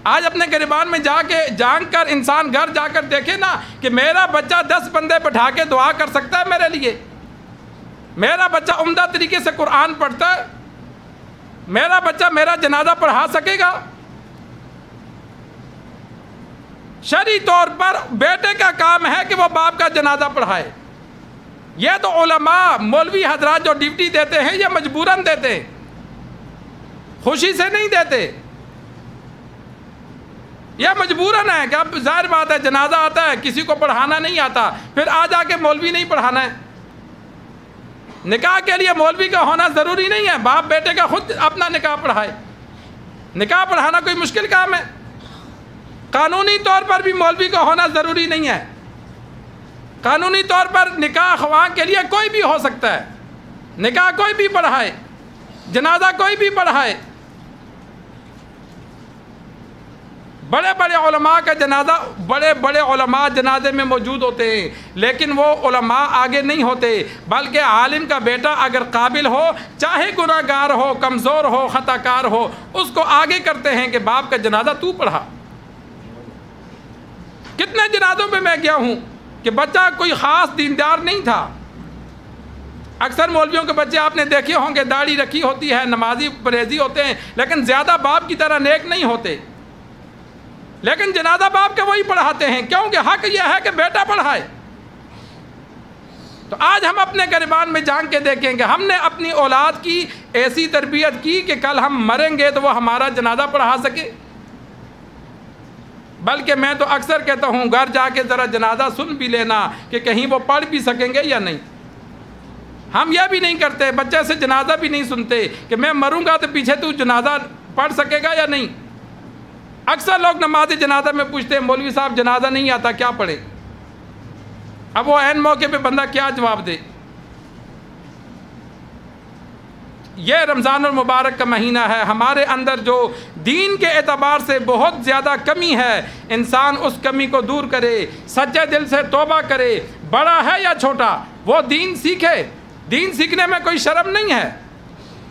آج اپنے گریبان میں جان کر انسان گھر جا کر دیکھے نا کہ میرا بچہ 10 بندے بٹھا کے دعا کر سکتا ہے میرے لیے، میرا بچہ عمدہ طریقے سے قرآن پڑھتا ہے، میرا بچہ میرا جنازہ پڑھا سکے گا؟ شرعی طور پر بیٹے کا کام ہے کہ وہ باپ کا جنازہ پڑھائے۔ یہ تو علماء مولوی حضرات جو ڈیوٹی دیتے ہیں یہ مجبوراً دیتے ہیں، خوشی سے نہیں دیتے، یہ مجبوراً ہے کہ اب ظاہر بات ہے جنازہ آتا ہے، کسی کو پڑھانا نہیں آتا، پھر آ جا کے مولوی نہیں پڑھانا ہے۔ نکاح کے لیے مولوی کا ہونا ضروری نہیں ہے، باپ بیٹے کا خود اپنا نکاح پڑھائے۔ نکاح پڑھانا کوئی مشکل کام ہے؟ قانونی طور پر بھی مولوی کا ہونا ضروری نہیں ہے، قانونی طور پر نکاح خواہ کے لیے کوئی بھی ہو سکتا ہے، نکاح کوئی بھی پڑھائے، جنازہ کوئی بھی پڑھائے۔ بڑے بڑے علماء کا جنازہ، بڑے بڑے علماء جنازے میں موجود ہوتے ہیں، لیکن وہ علماء آگے نہیں ہوتے، بلکہ عالم کا بیٹا اگر قابل ہو، چاہے گناہ گار ہو، کمزور ہو، خطا کار ہو، اس کو آگے کرتے ہیں کہ باپ کا جنازہ تو پڑھا۔ کتنے جنازوں پہ میں گیا ہوں کہ بچہ کوئی خاص دیندار نہیں تھا۔ اکثر مولویوں کے بچے آپ نے دیکھے ہوں گے، داڑھی رکھی ہوتی ہے، نمازی پرہیزی ہوتے ہیں، لیکن زیادہ باپ کی طرح نیک نہیں ہوتے، لیکن جنازہ باپ کے وہی پڑھاتے ہیں، کیونکہ حق یہ ہے کہ بیٹا پڑھائے۔ تو آج ہم اپنے گریبان میں جان کے دیکھیں کہ ہم نے اپنی اولاد کی ایسی تربیت کی کہ کل ہم مریں گے تو وہ ہمارا جنازہ پڑھا سکے۔ بلکہ میں تو اکثر کہتا ہوں گھر جا کے ذرا جنازہ سن بھی لینا کہ کہیں وہ پڑھ بھی سکیں گے یا نہیں۔ ہم یہ بھی نہیں کرتے، بچے سے جنازہ بھی نہیں سنتے کہ میں مروں گا تو پیچھے تو جنازہ پڑھ سکے گا یا نہیں۔ اکثر لوگ نماز جنازہ میں پوچھتے ہیں مولوی صاحب جنازہ نہیں آتا کیا پڑھے؟ اب وہ عین موقع پہ بندہ کیا جواب دے؟ یہ رمضان المبارک کا مہینہ ہے، ہمارے اندر جو دین کے اعتبار سے بہت زیادہ کمی ہے، انسان اس کمی کو دور کرے، سچے دل سے توبہ کرے، بڑا ہے یا چھوٹا وہ دین سیکھے۔ دین سیکھنے میں کوئی شرم نہیں ہے،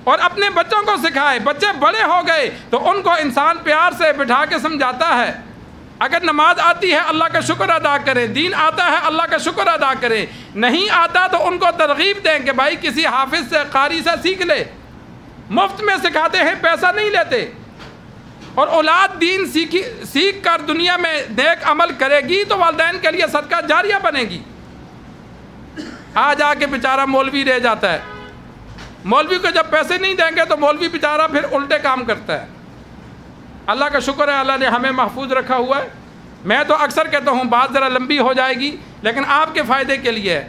اور اپنے بچوں کو سکھائے۔ بچے بڑے ہو گئے تو ان کو انسان پیار سے بٹھا کے سمجھاتا ہے، اگر نماز آتی ہے اللہ کا شکر ادا کریں، دین آتا ہے اللہ کا شکر ادا کریں، نہیں آتا تو ان کو ترغیب دیں کہ بھائی کسی حافظ سے، قاری سے سیکھ لے، مفت میں سکھاتے ہیں، پیسہ نہیں لیتے۔ اور اولاد دین سیکھ کر دنیا میں نیک عمل کرے گی تو والدین کے لیے صدقہ جاریہ بنے گی۔ آ جا کے بیچارہ مولوی رہ جاتا ہے، مولوی کو جب پیسے نہیں دیں گے تو مولوی بیچارہ پھر الٹے کام کرتا ہے۔ اللہ کا شکر ہے اللہ نے ہمیں محفوظ رکھا ہوا ہے۔ میں تو اکثر کہتا ہوں بات ذرا لمبی ہو جائے گی، لیکن آپ کے فائدے کے لیے ہے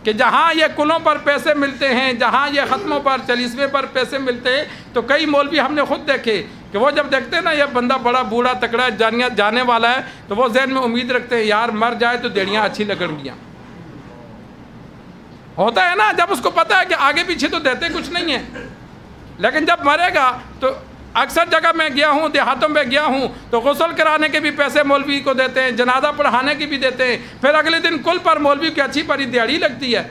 کہ جہاں یہ کلوں پر پیسے ملتے ہیں، جہاں یہ ختموں پر، چالیسویں پر پیسے ملتے ہیں، تو کئی مولوی ہم نے خود دیکھے کہ وہ جب دیکھتے ہیں نا یہ بندہ بڑا بوڑھا تکڑا جانے والا ہے تو وہ ذہن میں امید رکھتے ہیں یار مر جائے تو دیڑیاں اچھی لگن گیاں۔ ہوتا ہے نا، جب اس کو پتہ ہے کہ آگے پیچھے تو دیتے کچھ نہیں ہے، لیکن جب مرے گا تو اکثر جگہ میں گیا ہوں، دیہاتوں میں گیا ہوں تو غسل کرانے کے بھی پیسے مولوی کو دیتے ہیں، جنازہ پڑھانے کی بھی دیتے ہیں، پھر اگلے دن کل پر مولوی کی اچھی پری دیہڑی لگتی ہے،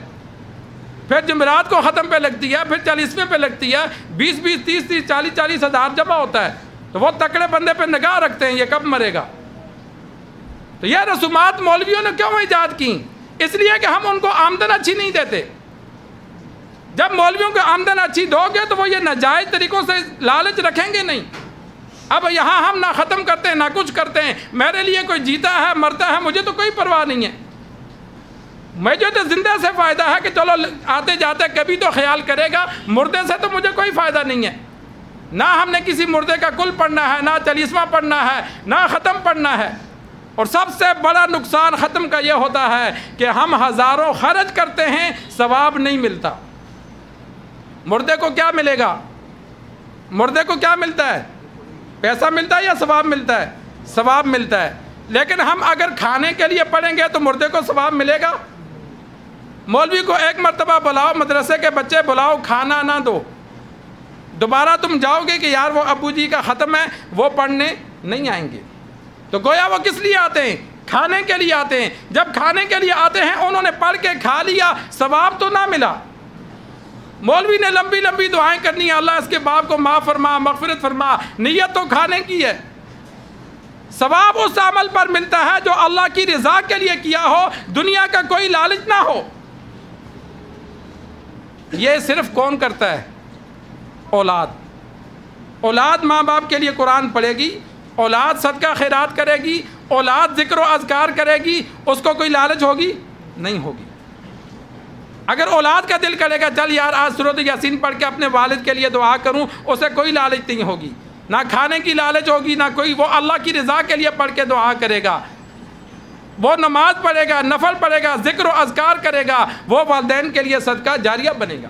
پھر جمعرات کو ختم پہ لگتی ہے، پھر 40ویں پہ لگتی ہے، 20 30 40 ہزار جمع ہوتا ہے، تو وہ تکڑے بندے پہ نگاہ رکھتے ہیں یہ کب مرے گا۔ تو یہ رسومات مولویوں نے کیوں ایجاد کی؟ اس لیے کہ ہم ان کو آمدن اچھی نہیں دیتے۔ جب مولویوں کو آمدن اچھی دو گے تو وہ یہ ناجائز طریقوں سے لالچ رکھیں گے نہیں۔ اب یہاں ہم نہ ختم کرتے ہیں نہ کچھ کرتے ہیں، میرے لیے کوئی جیتا ہے مرتا ہے مجھے تو کوئی پرواہ نہیں ہے، مجھے تو زندہ سے فائدہ ہے کہ چلو آتے جاتے کبھی تو خیال کرے گا، مردے سے تو مجھے کوئی فائدہ نہیں ہے۔ نہ ہم نے کسی مردے کا کل پڑھنا ہے، نہ 40واں پڑھنا ہے، نہ ختم پڑھنا ہے۔ اور سب سے بڑا نقصان ختم کا یہ ہوتا ہے کہ ہم ہزاروں خرچ کرتے ہیں، ثواب نہیں ملتا۔ مردے کو کیا ملے گا؟ مردے کو کیا ملتا ہے؟ پیسہ ملتا ہے یا ثواب ملتا ہے؟ ثواب ملتا ہے۔ لیکن ہم اگر کھانے کے لیے پڑھیں گے تو مردے کو ثواب ملے گا؟ مولوی کو ایک مرتبہ بلاؤ، مدرسے کے بچے بلاؤ، کھانا نہ دو، دوبارہ تم جاؤ گے کہ یار وہ ابو جی کا ختم ہے وہ پڑھنے نہیں آئیں گے۔ تو گویا وہ کس لیے آتے ہیں؟ کھانے کے لیے آتے ہیں۔ جب کھانے کے لیے آتے ہیں انہوں نے پڑھ کے کھا لیا، ثواب تو نہ ملا۔ مولوی نے لمبی لمبی دعائیں کرنی ہے، اللہ اس کے باپ کو معاف فرما، مغفرت فرما، نیت تو کھانے کی ہے، ثواب اس عمل پر ملتا ہے جو اللہ کی رضا کے لیے کیا ہو، دنیا کا کوئی لالچ نہ ہو۔ یہ صرف کون کرتا ہے؟ اولاد ماں باپ کے لیے قرآن پڑھے گی، اولاد صدقہ خیرات کرے گی، اولاد ذکر و اذکار کرے گی، اس کو کوئی لالچ ہوگی؟ نہیں ہوگی۔ اگر اولاد کا دل کرے گا چل یار آج سورۃ یاسین پڑھ کے اپنے والد کے لیے دعا کروں، اسے کوئی لالچ نہیں ہوگی، نہ کھانے کی لالچ ہوگی، نہ کوئی، وہ اللہ کی رضا کے لیے پڑھ کے دعا کرے گا، وہ نماز پڑھے گا، نفل پڑھے گا، ذکر و اذکار کرے گا، وہ والدین کے لیے صدقہ جاریہ بنے گا۔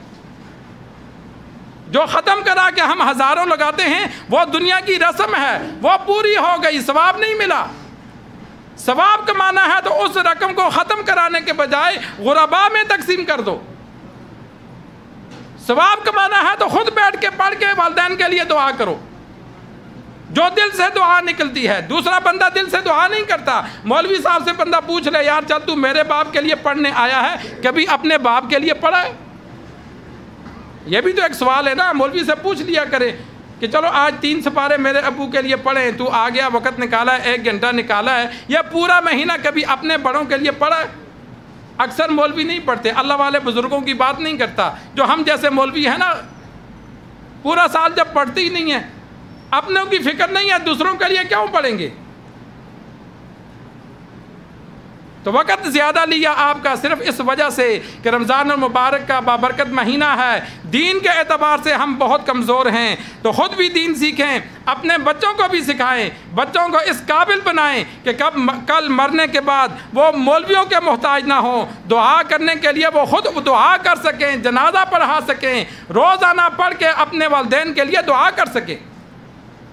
جو ختم کرا کے ہم ہزاروں لگاتے ہیں وہ دنیا کی رسم ہے، وہ پوری ہو گئی، ثواب نہیں ملا۔ ثواب کمانا ہے تو اس رقم کو ختم کرانے کے بجائے غرباء میں تقسیم کر دو۔ ثواب کمانا ہے تو خود بیٹھ کے پڑھ کے والدین کے لیے دعا کرو، جو دل سے دعا نکلتی ہے۔ دوسرا بندہ دل سے دعا نہیں کرتا، مولوی صاحب سے بندہ پوچھ لے یار چل تو میرے باپ کے لیے پڑھنے آیا ہے، کبھی اپنے باپ کے لیے پڑھا ہے؟ یہ بھی تو ایک سوال ہے نا، مولوی سے پوچھ لیا کرے کہ چلو آج 3 سپارے میرے ابو کے لیے پڑھیں، تو آ گیا، وقت نکالا ہے، 1 گھنٹہ نکالا ہے، یا پورا مہینہ کبھی اپنے بڑوں کے لیے پڑھا ہے؟ اکثر مولوی نہیں پڑھتے، اللہ والے بزرگوں کی بات نہیں کرتا، جو ہم جیسے مولوی ہیں نا پورا سال جب پڑھتے ہی نہیں ہیں، اپنوں کی فکر نہیں ہے، دوسروں کے لیے کیوں پڑھیں گے؟ تو وقت زیادہ لیا آپ کا صرف اس وجہ سے کہ رمضان المبارک کا بابرکت مہینہ ہے، دین کے اعتبار سے ہم بہت کمزور ہیں، تو خود بھی دین سیکھیں، اپنے بچوں کو بھی سکھائیں، بچوں کو اس قابل بنائیں کہ کل مرنے کے بعد وہ مولویوں کے محتاج نہ ہوں، دعا کرنے کے لیے وہ خود دعا کر سکیں، جنازہ پڑھا سکیں، روزانہ پڑھ کے اپنے والدین کے لیے دعا کر سکیں۔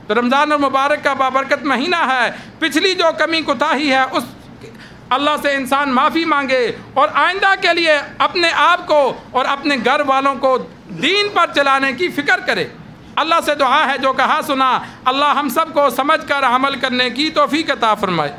تو رمضان المبارک کا بابرکت مہینہ ہے، پچھلی جو کمی کوتاہی ہے اس اللہ سے انسان معافی مانگے، اور آئندہ کے لیے اپنے آپ کو اور اپنے گھر والوں کو دین پر چلانے کی فکر کرے۔ اللہ سے دعا ہے جو کہا سنا، اللہ ہم سب کو سمجھ کر عمل کرنے کی توفیق عطا فرمائے۔